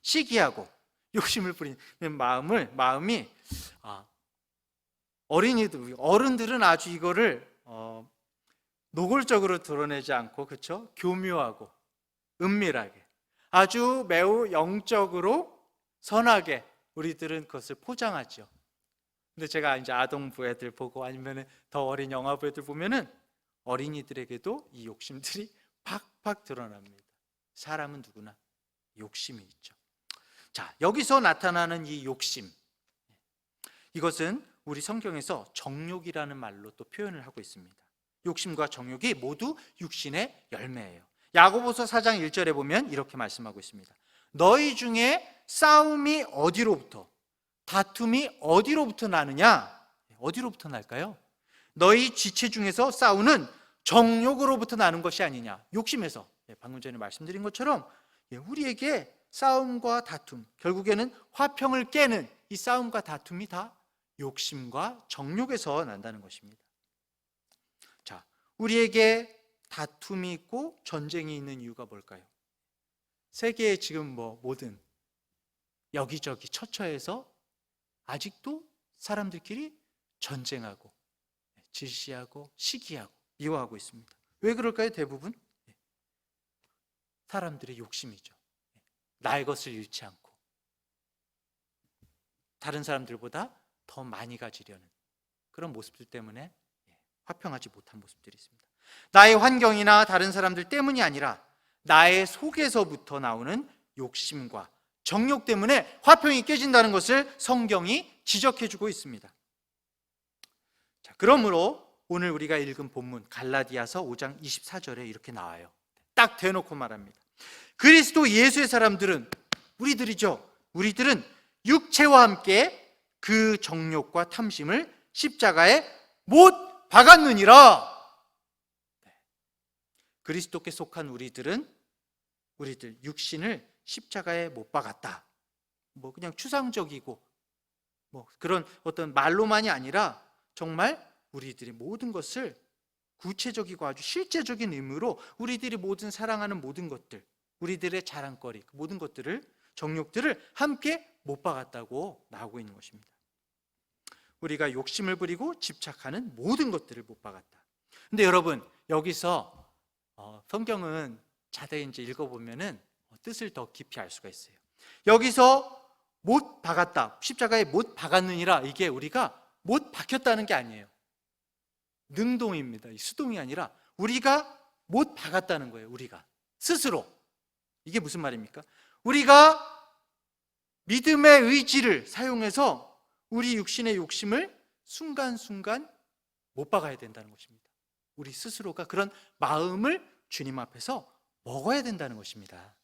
시기하고 욕심을 부리는 마음이 어른들은 아주 이거를 노골적으로 드러내지 않고, 그렇죠? 교묘하고 은밀하게 아주 매우 영적으로 선하게 우리들은 그것을 포장하죠. 근데 제가 이제 아동부 애들 보고 아니면 더 어린 영화부 애들 보면은 어린이들에게도 이 욕심들이 팍팍 드러납니다. 사람은 누구나 욕심이 있죠. 자, 여기서 나타나는 이 욕심, 이것은 우리 성경에서 정욕이라는 말로 또 표현을 하고 있습니다. 욕심과 정욕이 모두 육신의 열매예요. 야고보서 4장 1절에 보면 이렇게 말씀하고 있습니다. 너희 중에 싸움이 어디로부터, 다툼이 어디로부터 나느냐? 어디로부터 날까요? 너희 지체 중에서 싸우는 정욕으로부터 나는 것이 아니냐? 욕심에서. 방금 전에 말씀드린 것처럼 우리에게 싸움과 다툼, 결국에는 화평을 깨는 이 싸움과 다툼이 다 욕심과 정욕에서 난다는 것입니다. 우리에게 다툼이 있고 전쟁이 있는 이유가 뭘까요? 세계에 지금 모든 여기저기 처처해서 아직도 사람들끼리 전쟁하고 질시하고 시기하고 미워하고 있습니다. 왜 그럴까요? 대부분 사람들의 욕심이죠. 나의 것을 잃지 않고 다른 사람들보다 더 많이 가지려는 그런 모습들 때문에 화평하지 못한 모습들이 있습니다. 나의 환경이나 다른 사람들 때문이 아니라 나의 속에서부터 나오는 욕심과 정욕 때문에 화평이 깨진다는 것을 성경이 지적해주고 있습니다. 자, 그러므로 오늘 우리가 읽은 본문 갈라디아서 5장 24절에 이렇게 나와요. 딱 대놓고 말합니다. 그리스도 예수의 사람들은 우리들이죠. 우리들은 육체와 함께 그 정욕과 탐심을 십자가에 못 박았느니라. 그리스도께 속한 우리들 육신을 십자가에 못 박았다. 그냥 추상적이고 그런 어떤 말로만이 아니라 정말 우리들이 모든 것을 구체적이고 아주 실제적인 의미로 우리들이 모든 사랑하는 모든 것들, 우리들의 자랑거리, 그 모든 것들을 정욕들을 함께 못 박았다고 나오고 있는 것입니다. 우리가 욕심을 부리고 집착하는 모든 것들을 못 박았다. 근데 여러분, 여기서 성경은 자세히 이제 읽어보면은 뜻을 더 깊이 알 수가 있어요. 여기서 못 박았다, 십자가에 못 박았느니라, 이게 우리가 못 박혔다는 게 아니에요. 능동입니다. 수동이 아니라 우리가 못 박았다는 거예요. 우리가 스스로. 이게 무슨 말입니까? 우리가 믿음의 의지를 사용해서 우리 육신의 욕심을 순간순간 못 박아야 된다는 것입니다. 우리 스스로가 그런 마음을 주님 앞에서 먹어야 된다는 것입니다.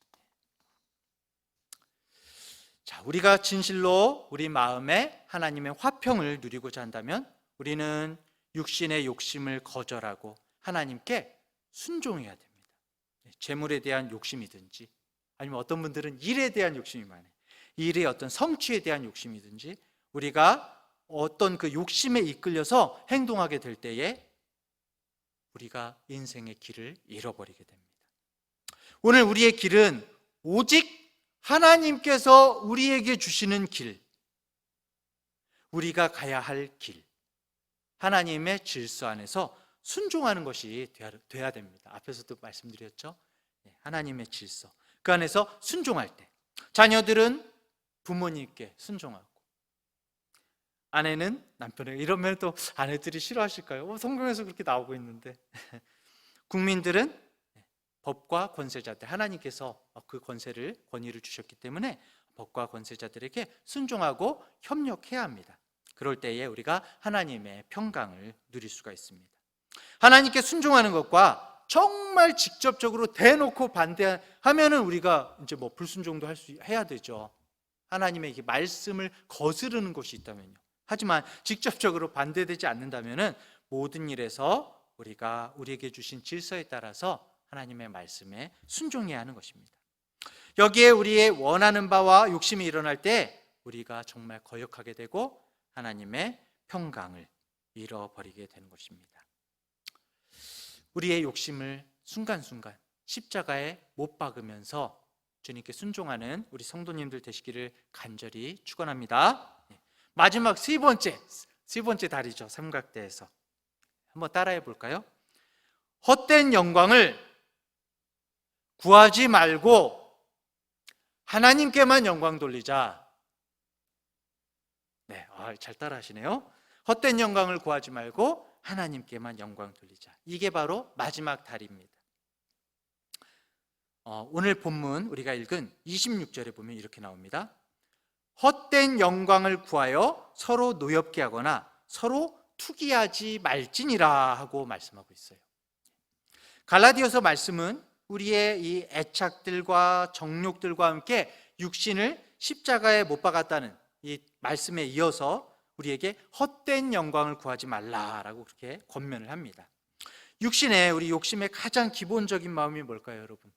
자, 우리가 진실로 우리 마음에 하나님의 화평을 누리고자 한다면 우리는 육신의 욕심을 거절하고 하나님께 순종해야 됩니다. 재물에 대한 욕심이든지 아니면 어떤 분들은 일에 대한 욕심이 많아요. 일의 어떤 성취에 대한 욕심이든지 우리가 어떤 그 욕심에 이끌려서 행동하게 될 때에 우리가 인생의 길을 잃어버리게 됩니다. 오늘 우리의 길은 오직 하나님께서 우리에게 주시는 길, 우리가 가야 할 길, 하나님의 질서 안에서 순종하는 것이 돼야 됩니다. 앞에서도 말씀드렸죠. 하나님의 질서, 그 안에서 순종할 때 자녀들은 부모님께 순종하고 아내는 남편에게, 이러면 또 아내들이 싫어하실까요? 성경에서 그렇게 나오고 있는데 국민들은 법과 권세자들, 하나님께서 그 권위를 주셨기 때문에 법과 권세자들에게 순종하고 협력해야 합니다. 그럴 때에 우리가 하나님의 평강을 누릴 수가 있습니다. 하나님께 순종하는 것과 정말 직접적으로 대놓고 반대하면은 우리가 이제 불순종도 해야 되죠. 하나님의 말씀을 거스르는 것이 있다면요. 하지만 직접적으로 반대되지 않는다면은 모든 일에서 우리가 우리에게 주신 질서에 따라서 하나님의 말씀에 순종해야 하는 것입니다. 여기에 우리의 원하는 바와 욕심이 일어날 때 우리가 정말 거역하게 되고 하나님의 평강을 잃어버리게 되는 것입니다. 우리의 욕심을 순간순간 십자가에 못 박으면서 주님께 순종하는 우리 성도님들 되시기를 간절히 축원합니다. 마지막 세 번째 다리죠. 삼각대에서 한번 따라해 볼까요? 헛된 영광을 구하지 말고 하나님께만 영광 돌리자. 잘 따라하시네요. 헛된 영광을 구하지 말고 하나님께만 영광 돌리자. 이게 바로 마지막 다리입니다. 오늘 본문 우리가 읽은 26절에 보면 이렇게 나옵니다. 헛된 영광을 구하여 서로 노엽게 하거나 서로 투기하지 말지니라 하고 말씀하고 있어요. 갈라디아서 말씀은 우리의 이 애착들과 정욕들과 함께 육신을 십자가에 못 박았다는 이 말씀에 이어서 우리에게 헛된 영광을 구하지 말라라고 그렇게 권면을 합니다. 우리 욕심의 가장 기본적인 마음이 뭘까요, 여러분?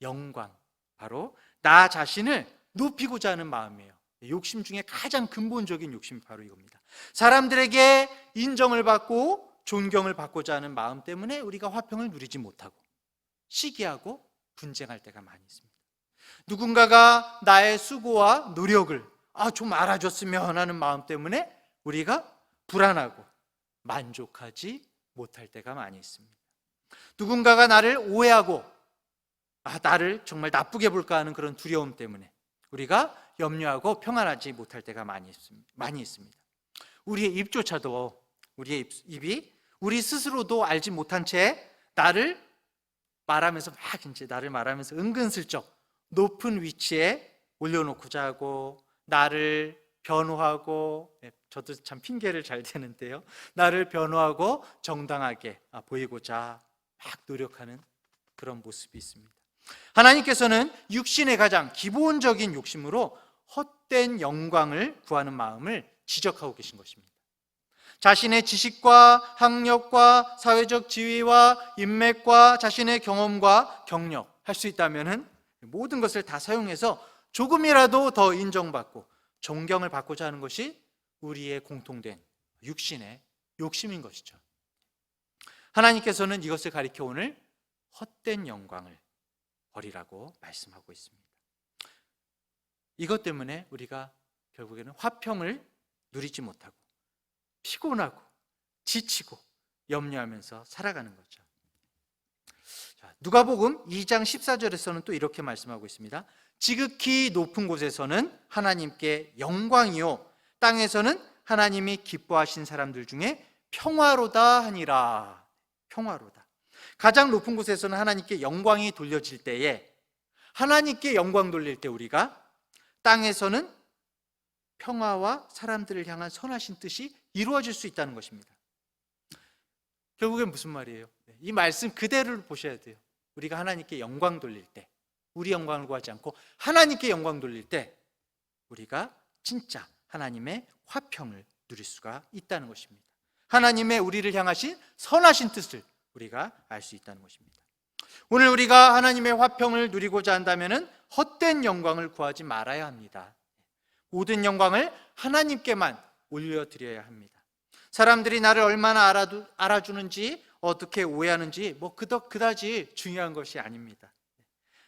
영광, 바로 나 자신을 높이고자 하는 마음이에요. 욕심 중에 가장 근본적인 욕심이 바로 이겁니다. 사람들에게 인정을 받고 존경을 받고자 하는 마음 때문에 우리가 화평을 누리지 못하고 시기하고 분쟁할 때가 많이 있습니다. 누군가가 나의 수고와 노력을 좀 알아줬으면 하는 마음 때문에 우리가 불안하고 만족하지 못할 때가 많이 있습니다. 누군가가 나를 오해하고 나를 정말 나쁘게 볼까 하는 그런 두려움 때문에 우리가 염려하고 평안하지 못할 때가 많이 있습니다. 우리의 입조차도, 우리의 입이 우리 스스로도 알지 못한 채 나를 말하면서 은근슬쩍 높은 위치에 올려놓고자 하고, 나를 변호하고, 저도 참 핑계를 잘 대는데요, 나를 변호하고 정당하게 보이고자 막 노력하는 그런 모습이 있습니다. 하나님께서는 육신의 가장 기본적인 욕심으로 헛된 영광을 구하는 마음을 지적하고 계신 것입니다. 자신의 지식과 학력과 사회적 지위와 인맥과 자신의 경험과 경력, 할 수 있다면 모든 것을 다 사용해서 조금이라도 더 인정받고 존경을 받고자 하는 것이 우리의 공통된 육신의 욕심인 것이죠. 하나님께서는 이것을 가리켜 오늘 헛된 영광을 버리라고 말씀하고 있습니다. 이것 때문에 우리가 결국에는 화평을 누리지 못하고 피곤하고 지치고 염려하면서 살아가는 거죠. 누가복음 2장 14절에서는 또 이렇게 말씀하고 있습니다. 지극히 높은 곳에서는 하나님께 영광이요, 땅에서는 하나님이 기뻐하신 사람들 중에 평화로다 하니라. 평화로다. 가장 높은 곳에서는 하나님께 영광이 돌려질 때에, 하나님께 영광 돌릴 때 우리가 땅에서는 평화와 사람들을 향한 선하신 뜻이 이루어질 수 있다는 것입니다. 결국엔 무슨 말이에요? 이 말씀 그대로를 보셔야 돼요. 우리가 하나님께 영광 돌릴 때, 우리 영광을 구하지 않고 하나님께 영광 돌릴 때 우리가 진짜 하나님의 화평을 누릴 수가 있다는 것입니다. 하나님의 우리를 향하신 선하신 뜻을 우리가 알 수 있다는 것입니다. 오늘 우리가 하나님의 화평을 누리고자 한다면 헛된 영광을 구하지 말아야 합니다. 모든 영광을 하나님께만 올려드려야 합니다. 사람들이 나를 얼마나 알아주는지, 어떻게 오해하는지 그다지 중요한 것이 아닙니다.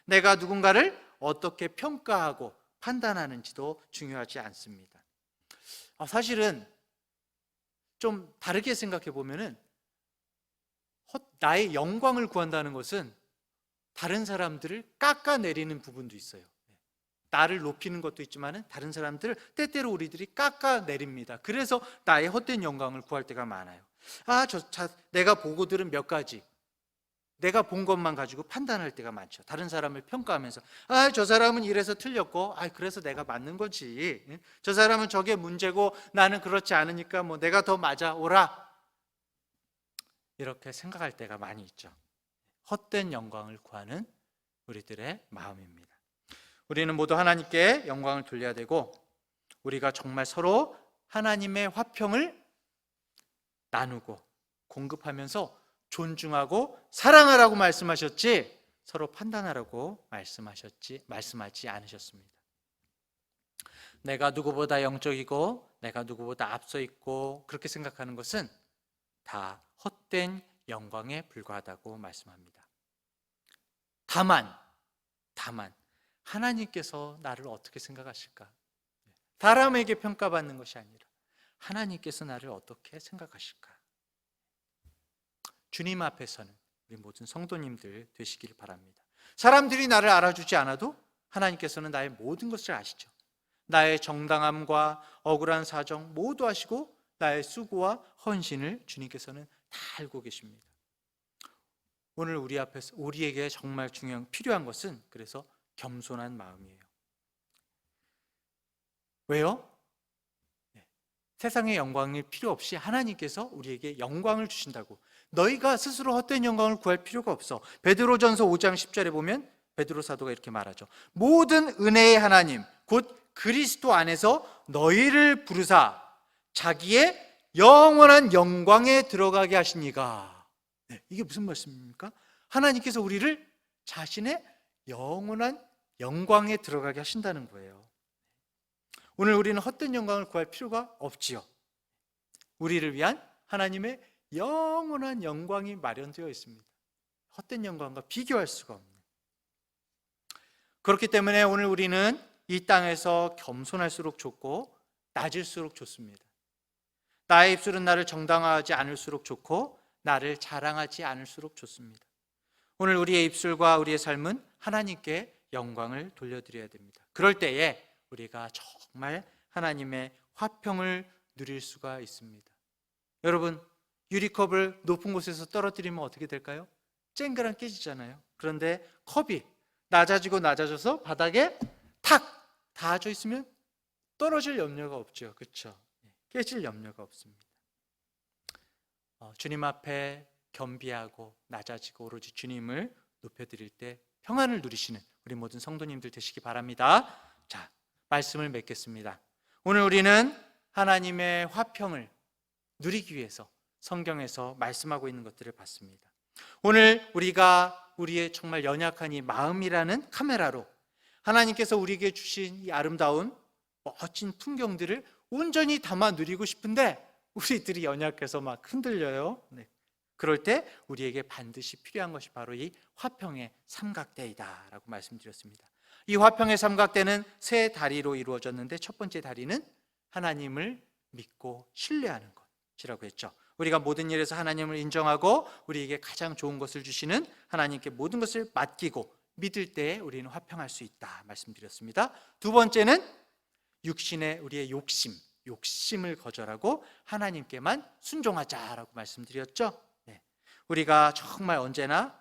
내가 누군가를 어떻게 평가하고 판단하는지도 중요하지 않습니다. 사실은 좀 다르게 생각해 보면은 나의 영광을 구한다는 것은 다른 사람들을 깎아내리는 부분도 있어요. 나를 높이는 것도 있지만 다른 사람들을 때때로 우리들이 깎아내립니다. 그래서 나의 헛된 영광을 구할 때가 많아요. 내가 보고 들은 몇 가지, 내가 본 것만 가지고 판단할 때가 많죠. 다른 사람을 평가하면서 저 사람은 이래서 틀렸고 그래서 내가 맞는 거지, 저 사람은 저게 문제고 나는 그렇지 않으니까 내가 더 맞아 오라, 이렇게 생각할 때가 많이 있죠. 헛된 영광을 구하는 우리들의 마음입니다. 우리는 모두 하나님께 영광을 돌려야 되고, 우리가 정말 서로 하나님의 화평을 나누고 공급하면서 존중하고 사랑하라고 말씀하셨지, 서로 판단하라고 말씀하지 않으셨습니다. 내가 누구보다 영적이고 내가 누구보다 앞서 있고 그렇게 생각하는 것은 다 헛된 영광에 불과하다고 말씀합니다. 다만 하나님께서 나를 어떻게 생각하실까? 사람에게 평가받는 것이 아니라 하나님께서 나를 어떻게 생각하실까? 주님 앞에서는 우리 모든 성도님들 되시기를 바랍니다. 사람들이 나를 알아주지 않아도 하나님께서는 나의 모든 것을 아시죠. 나의 정당함과 억울한 사정 모두 아시고 나의 수고와 헌신을 주님께서는 다 알고 계십니다. 오늘 우리에게 정말 필요한 것은 그래서 겸손한 마음이에요. 왜요? 세상의 영광이 필요 없이 하나님께서 우리에게 영광을 주신다고. 너희가 스스로 헛된 영광을 구할 필요가 없어. 베드로전서 5장 10절에 보면 베드로 사도가 이렇게 말하죠. 모든 은혜의 하나님 곧 그리스도 안에서 너희를 부르사 자기의 영원한 영광에 들어가게 하시니가. 이게 무슨 말씀입니까? 하나님께서 우리를 자신의 영원한 영광에 들어가게 하신다는 거예요. 오늘 우리는 헛된 영광을 구할 필요가 없지요. 우리를 위한 하나님의 영원한 영광이 마련되어 있습니다. 헛된 영광과 비교할 수가 없는. 그렇기 때문에 오늘 우리는 이 땅에서 겸손할수록 좋고 낮을수록 좋습니다. 나의 입술은 나를 정당화하지 않을수록 좋고 나를 자랑하지 않을수록 좋습니다. 오늘 우리의 입술과 우리의 삶은 하나님께 영광을 돌려드려야 됩니다. 그럴 때에 우리가 정말 하나님의 화평을 누릴 수가 있습니다. 여러분, 유리컵을 높은 곳에서 떨어뜨리면 어떻게 될까요? 쨍그랑 깨지잖아요. 그런데 컵이 낮아지고 낮아져서 바닥에 탁 닿아져 있으면 떨어질 염려가 없죠. 그렇죠? 깨질 염려가 없습니다. 주님 앞에 겸비하고 낮아지고 오로지 주님을 높여드릴 때 평안을 누리시는 우리 모든 성도님들 되시기 바랍니다. 자, 말씀을 맺겠습니다. 오늘 우리는 하나님의 화평을 누리기 위해서 성경에서 말씀하고 있는 것들을 봤습니다. 오늘 우리가 우리의 정말 연약한 이 마음이라는 카메라로 하나님께서 우리에게 주신 이 아름다운 멋진 풍경들을 온전히 담아 누리고 싶은데 우리들이 연약해서 막 흔들려요. 그럴 때 우리에게 반드시 필요한 것이 바로 이 화평의 삼각대이다라고 말씀드렸습니다. 이 화평의 삼각대는 세 다리로 이루어졌는데 첫 번째 다리는 하나님을 믿고 신뢰하는 것이라고 했죠. 우리가 모든 일에서 하나님을 인정하고 우리에게 가장 좋은 것을 주시는 하나님께 모든 것을 맡기고 믿을 때 우리는 화평할 수 있다 말씀드렸습니다. 두 번째는 육신의 우리의 욕심을 거절하고 하나님께만 순종하자라고 말씀드렸죠. 우리가 정말 언제나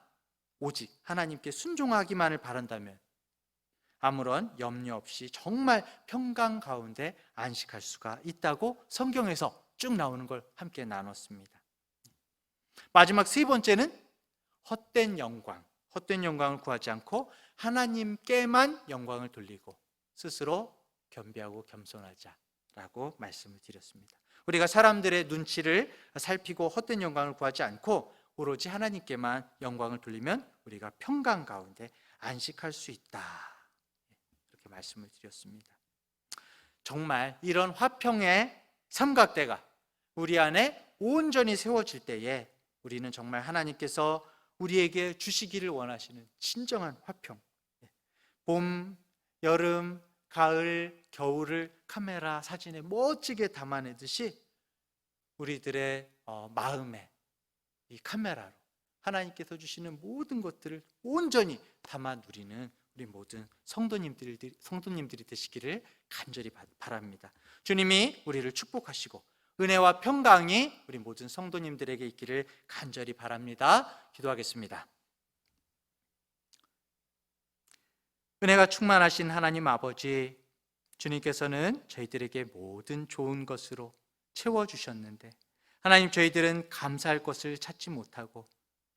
오직 하나님께 순종하기만을 바란다면 아무런 염려 없이 정말 평강 가운데 안식할 수가 있다고 성경에서 쭉 나오는 걸 함께 나눴습니다. 마지막 세 번째는 헛된 영광을 구하지 않고 하나님께만 영광을 돌리고 스스로 겸비하고 겸손하자라고 말씀을 드렸습니다. 우리가 사람들의 눈치를 살피고 헛된 영광을 구하지 않고 오로지 하나님께만 영광을 돌리면 우리가 평강 가운데 안식할 수 있다, 이렇게 말씀을 드렸습니다. 정말 이런 화평의 삼각대가 우리 안에 온전히 세워질 때에 우리는 정말 하나님께서 우리에게 주시기를 원하시는 진정한 화평, 봄, 여름, 가을, 겨울을 카메라 사진에 멋지게 담아내듯이 우리들의 마음에 이 카메라로 하나님께서 주시는 모든 것들을 온전히 담아 누리는 우리 모든 성도님들이 되시기를 간절히 바랍니다. 주님이 우리를 축복하시고 은혜와 평강이 우리 모든 성도님들에게 있기를 간절히 바랍니다. 기도하겠습니다. 은혜가 충만하신 하나님 아버지, 주님께서는 저희들에게 모든 좋은 것으로 채워주셨는데 하나님, 저희들은 감사할 것을 찾지 못하고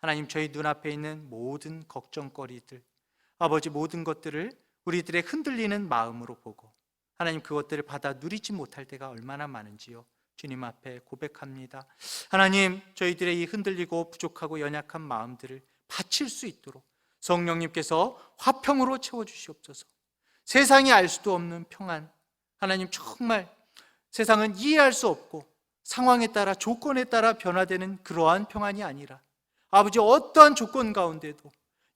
하나님, 저희 눈앞에 있는 모든 걱정거리들, 아버지, 모든 것들을 우리들의 흔들리는 마음으로 보고 하나님, 그것들을 받아 누리지 못할 때가 얼마나 많은지요. 주님 앞에 고백합니다. 하나님, 저희들의 이 흔들리고 부족하고 연약한 마음들을 바칠 수 있도록 성령님께서 화평으로 채워주시옵소서. 세상이 알 수도 없는 평안, 하나님, 정말 세상은 이해할 수 없고 상황에 따라 조건에 따라 변화되는 그러한 평안이 아니라 아버지, 어떠한 조건 가운데도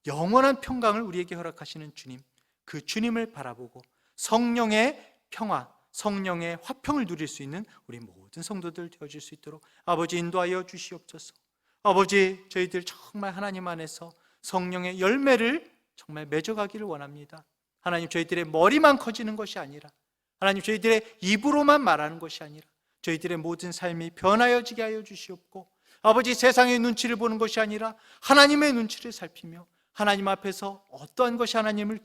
영원한 평강을 우리에게 허락하시는 주님, 그 주님을 바라보고 성령의 평화, 성령의 화평을 누릴 수 있는 우리 모든 성도들 되어질 수 있도록 아버지 인도하여 주시옵소서. 아버지, 저희들 정말 하나님 안에서 성령의 열매를 정말 맺어가기를 원합니다. 하나님, 저희들의 머리만 커지는 것이 아니라 하나님, 저희들의 입으로만 말하는 것이 아니라 저희들의 모든 삶이 변하여지게 하여 주시옵고 아버지, 세상의 눈치를 보는 것이 아니라 하나님의 눈치를 살피며 하나님 앞에서 어떠한 것이 하나님을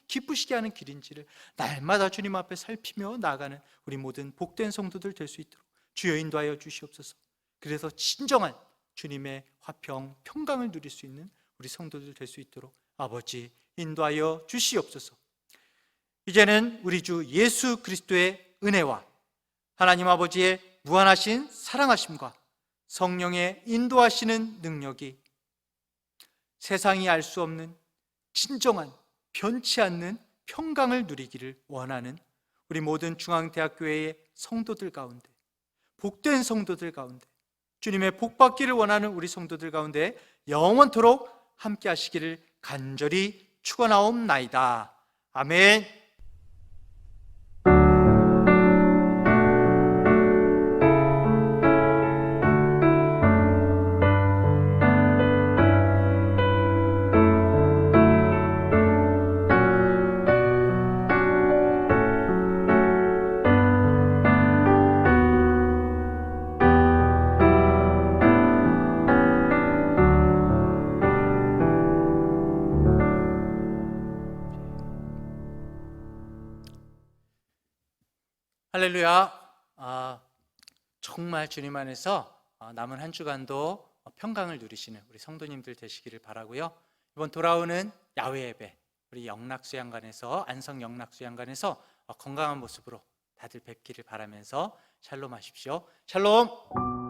기쁘시게 하는 길인지를 날마다 주님 앞에 살피며 나아가는 우리 모든 복된 성도들 될 수 있도록 주여 인도하여 주시옵소서. 그래서 진정한 주님의 화평, 평강을 누릴 수 있는 우리 성도들 될 수 있도록 아버지 인도하여 주시옵소서. 이제는 우리 주 예수 그리스도의 은혜와 하나님 아버지의 무한하신 사랑하심과 성령의 인도하시는 능력이 세상이 알 수 없는 진정한 변치 않는 평강을 누리기를 원하는 우리 모든 중앙대학교회의 성도들 가운데, 복된 성도들 가운데 주님의 복 받기를 원하는 우리 성도들 가운데 영원토록 함께 하시기를 간절히 축원하옵나이다. 아멘. 할렐루야. 정말 주님 안에서 남은 한 주간도 평강을 누리시는 우리 성도님들 되시기를 바라고요. 이번 돌아오는 야외 예배, 우리 영락수양관에서 안성 영락수양관에서 건강한 모습으로 다들 뵙기를 바라면서 샬롬 하십시오. 샬롬.